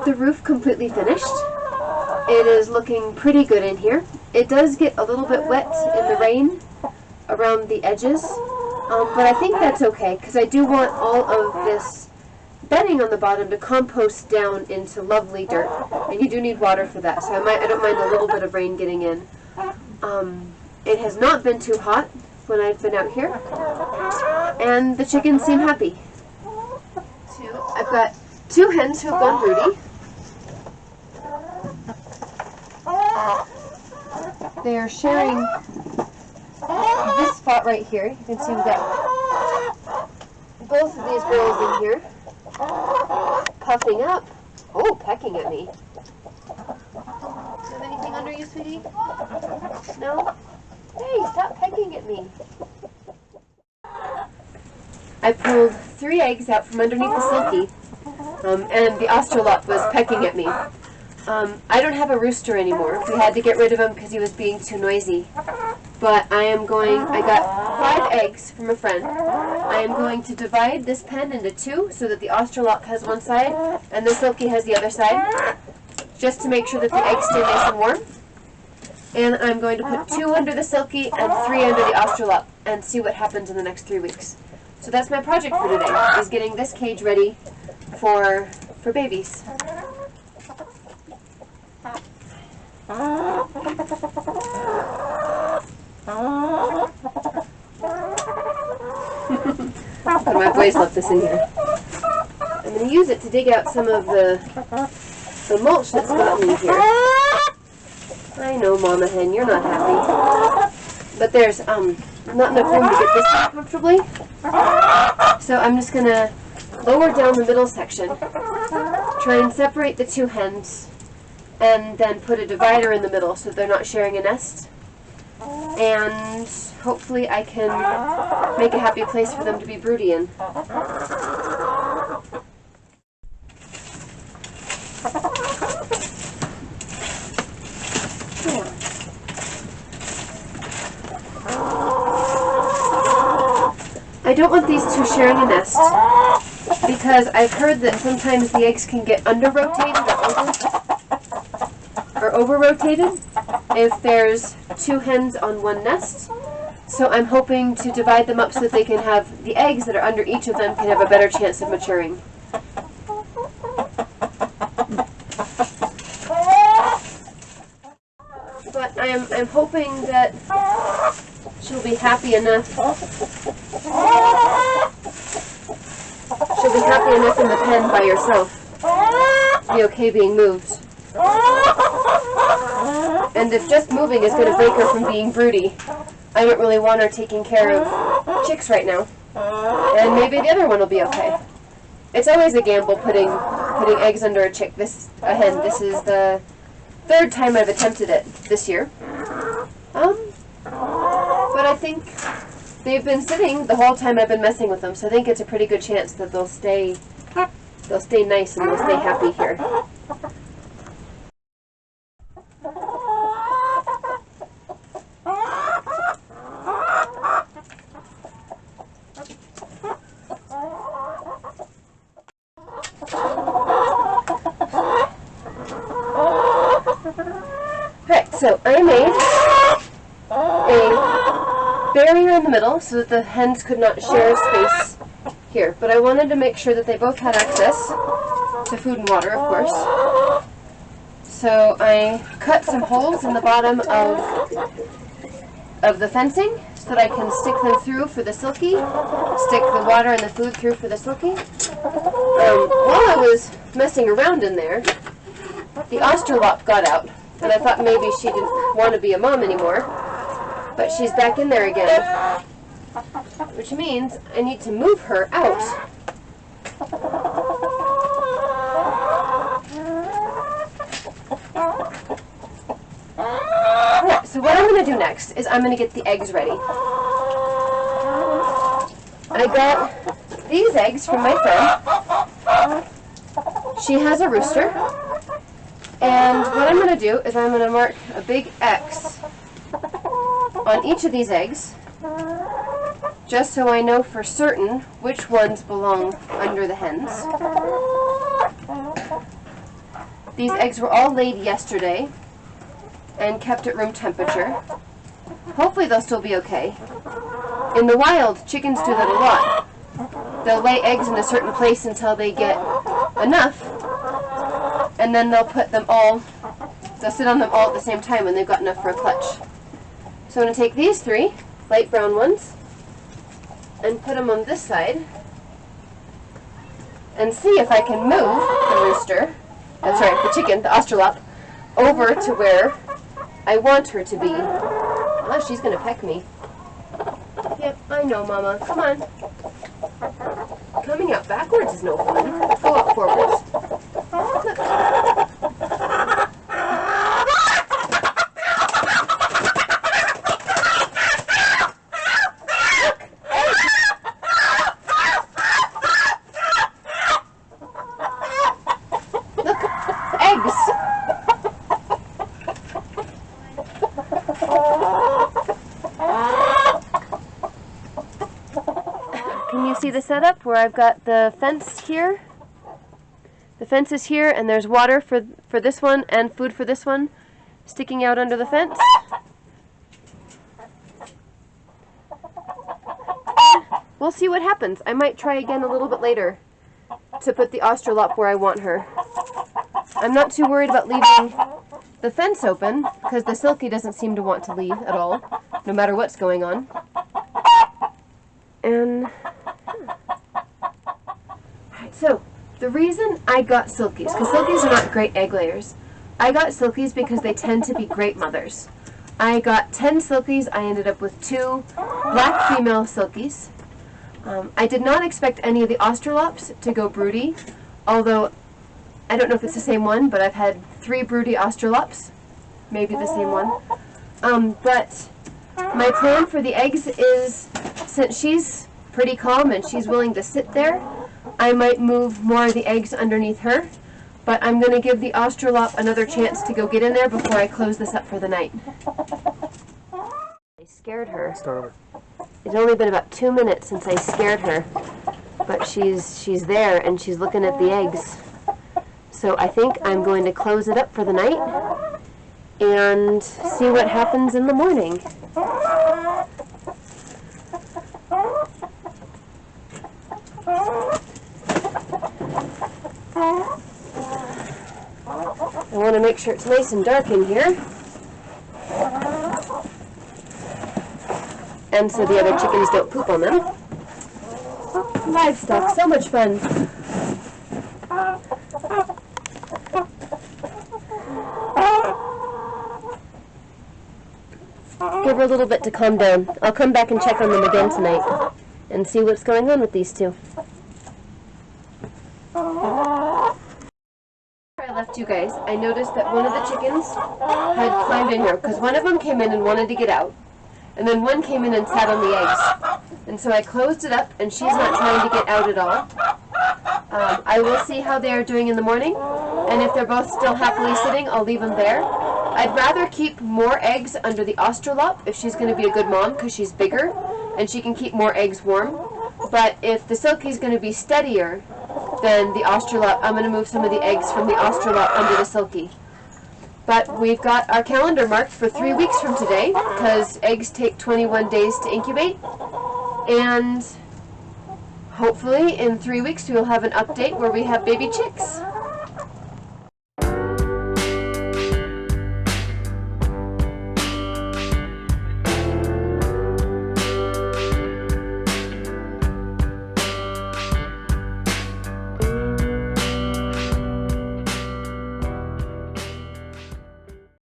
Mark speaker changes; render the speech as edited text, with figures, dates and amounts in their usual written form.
Speaker 1: the roof completely finished. It is looking pretty good in here. It does get a little bit wet in the rain around the edges, but I think that's okay because I do want all of this bedding on the bottom to compost down into lovely dirt, and you do need water for that, so I don't mind a little bit of rain getting in. It has not been too hot when I've been out here, and the chickens seem happy. I've got 2 hens who've gone broody. They are sharing this spot right here. You can see we've got both of these girls in here, puffing up. Oh, pecking at me. Do you have anything under you, sweetie? No? Hey, stop pecking at me. I pulled 3 eggs out from underneath the silky, and the Australorp was pecking at me. I don't have a rooster anymore. We had to get rid of him because he was being too noisy. But I got 5 eggs from a friend. I am going to divide this pen into 2 so that the Australorp has one side and the silky has the other side, just to make sure that the eggs stay nice and warm. And I'm going to put 2 under the silky and 3 under the Australorp and see what happens in the next 3 weeks. So that's my project for today, is getting this cage ready for babies. My boys love this in here. I'm going to use it to dig out some of the mulch that's gotten in here. I know, Mama Hen, you're not happy. But there's not enough room to get this in comfortably. So I'm just going to lower down the middle section, try and separate the 2 hens, and then put a divider in the middle so they're not sharing a nest. And hopefully I can make a happy place for them to be broody in. I don't want these 2 sharing a nest because I've heard that sometimes the eggs can get under-rotated or over-rotated if there's 2 hens on one nest. So I'm hoping to divide them up so that they can have the eggs that are under each of them can have a better chance of maturing. But I'm hoping that she'll be happy enough. She'll be happy enough in the pen by herself to be okay being moved. And if just moving is going to break her from being broody, I don't really want her taking care of chicks right now. And maybe the other one will be okay. It's always a gamble putting eggs under a hen. This is the 3rd time I've attempted it this year. But I think they've been sitting the whole time I've been messing with them, so I think it's a pretty good chance that they'll stay nice and they'll stay happy here. Alright, so I made a barrier in the middle so that the hens could not share space here. But I wanted to make sure that they both had access to food and water, of course. So I cut some holes in the bottom of the fencing so that I can stick them through for the silky, stick the water and the food through for the silky. While I was messing around in there, the Australorp got out, and I thought maybe she didn't want to be a mom anymore, but she's back in there again, which means I need to move her out. Alright, so what I'm going to do next is I'm going to get the eggs ready. I got these eggs from my friend. She has a rooster. And what I'm going to do is I'm going to mark a big X on each of these eggs, just so I know for certain which ones belong under the hens. These eggs were all laid yesterday and kept at room temperature. Hopefully they'll still be okay. In the wild, chickens do that a lot. They'll lay eggs in a certain place until they get enough, and then they'll sit on them all at the same time when they've got enough for a clutch. So I'm going to take these 3 light brown ones and put them on this side and see if I can move the chicken, the Australorp, over to where I want her to be. Oh, she's going to peck me. Yep, I know, Mama. Come on. Coming out backwards is no fun. Go up forwards. Look. See the setup where I've got the fence here? The fence is here, and there's water for this one and food for this one sticking out under the fence. We'll see what happens. I might try again a little bit later to put the Australorp where I want her. I'm not too worried about leaving the fence open because the Silkie doesn't seem to want to leave at all, no matter what's going on. And so, the reason I got Silkies, because Silkies are not great egg layers, I got Silkies because they tend to be great mothers. I got 10 Silkies, I ended up with 2 black female Silkies. I did not expect any of the Australorps to go broody, although I don't know if it's the same one, but I've had 3 broody Australorps, maybe the same one. But my plan for the eggs is, since she's pretty calm and she's willing to sit there, I might move more of the eggs underneath her, but I'm going to give the Australorp another chance to go get in there before I close this up for the night. I scared her.
Speaker 2: Start over.
Speaker 1: It's only been about 2 minutes since I scared her, but she's there and she's looking at the eggs. So I think I'm going to close it up for the night and see what happens in the morning. I want to make sure it's nice and dark in here, and so the other chickens don't poop on them. Livestock, so much fun. Give her a little bit to calm down. I'll come back and check on them again tonight and see what's going on with these 2. I left you guys, I noticed that one of the chickens had climbed in here, because one of them came in and wanted to get out, and then one came in and sat on the eggs. And so I closed it up, and she's not trying to get out at all. I will see how they are doing in the morning, and if they're both still happily sitting, I'll leave them there. I'd rather keep more eggs under the Australorp if she's going to be a good mom, because she's bigger, and she can keep more eggs warm. But if the Silkie's going to be steadier than the Australorp, I'm going to move some of the eggs from the Australorp under the Silkie. But we've got our calendar marked for 3 weeks from today, because eggs take 21 days to incubate. And hopefully in 3 weeks we'll have an update where we have baby chicks.